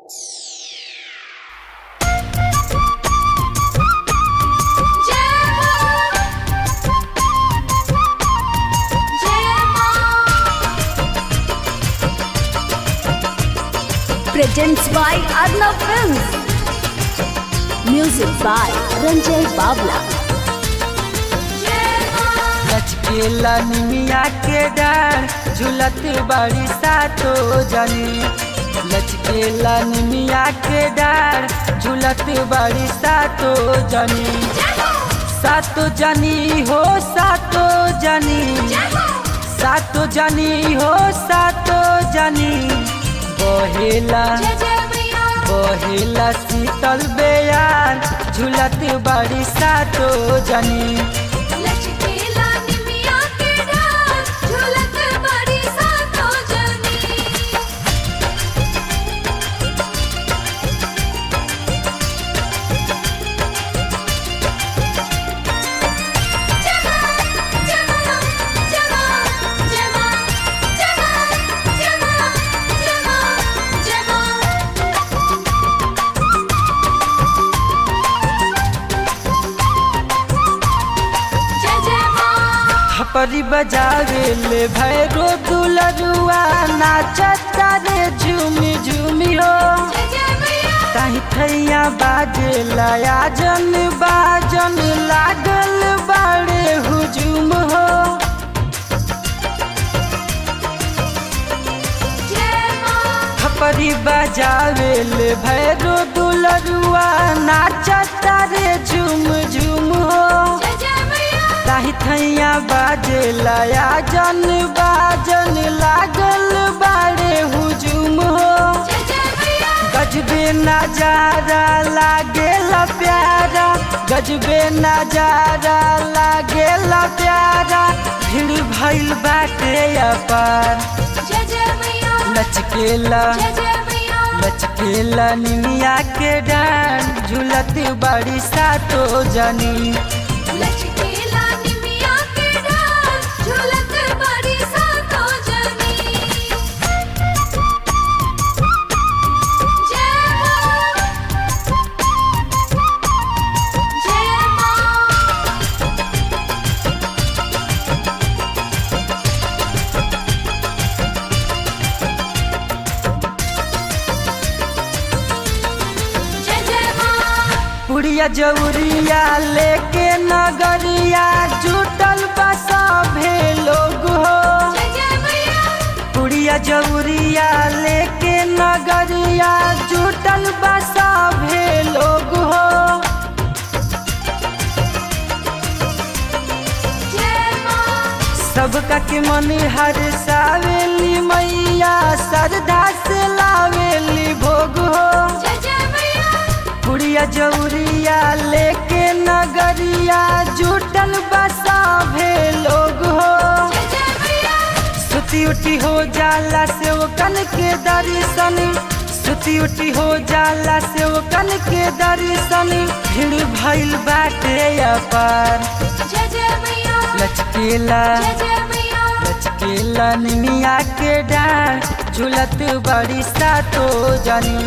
Presents by Arnav Films. Music by Ranjay Babla. लचकेला निमिया के डार झूलत बड़ी सातो जानी। लचकेला निमिया के डार झूलत बड़ी सातो जानी। सातो जानी हो सातो जानी। सातो जानी हो सातो जानी। बहेला शीतल बेयार झूलत बड़ी सातो जानी। परी बजावे ले भैरो दुलरुआ नाचता रे झूमी झूमी हो। ताही थैया बाजे लाया जन बाजन लागल बाड़े हुजूम हो। परी बजावे ले भैरो दुलरुआ नाचता रे झूम झूम हो। ताही थैया बाजे लाया जन बाजन लागल बाड़े हुजूम हो। गजबे नजारा लागेला प्यारा। गजबे नजारा लागेला प्यारा। भीड़ भइल बाटे अपार। लचकेला निमिया के डार झूलत बड़ी सातो जानी। पुड़िया जौरिया लेके नगरिया जुटल सभे लोग हो। पुड़िया जौरिया लेके नगरिया जुटल सभे लोग हो। सबका के मन हर सावेली मैया श्रद्धा से लावेली भोग हो। पुड़िया जौरिया लेके नगरिया जुटल सभे लोग हो। सुती उठी हो जाला से वो कन के दर्शन। सुती उठी हो जाला से वो कन के दर्शन। भीड़ भइल बाटे अपार। लचकेला निमिया के डार झूलत बड़ी सातो जानी।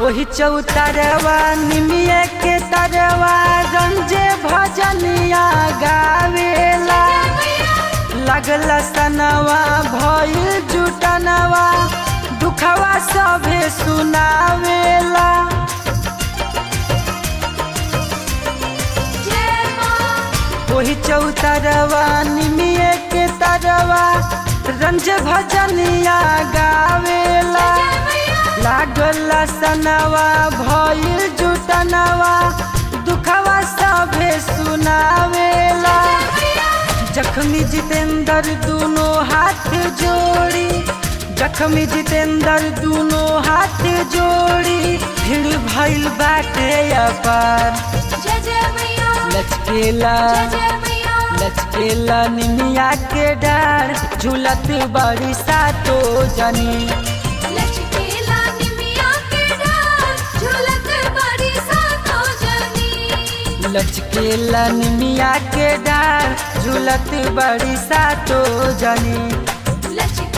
वही चौतरवा निमिया के तरवा रंजे भजनिया गावेला। लगला सनवा भइल जुटनवा दुखवा सभे सुनावेला। वही चौतरवा निमिया के तरवा रंजे भजनिया गावेला। लागल सनवा भइल जुटनवा दुखवा सभे सुनावेला। जख्मी जितेंद्र दोनों हाथ जोड़ी जख्मी जितेंद्र दोनों हाथ जोड़ी भीड़ भइल बाटे अपार। जय जय मैया लचकेला जय जय मैया लचकेला निमिया के डार झूलत बड़ी सातो जनी। लचकेला निमिया के डार झूलत बड़ी सातो जनी। लचकेला निमिया के डार झूलत बड़ी सातो जनी। लचकेला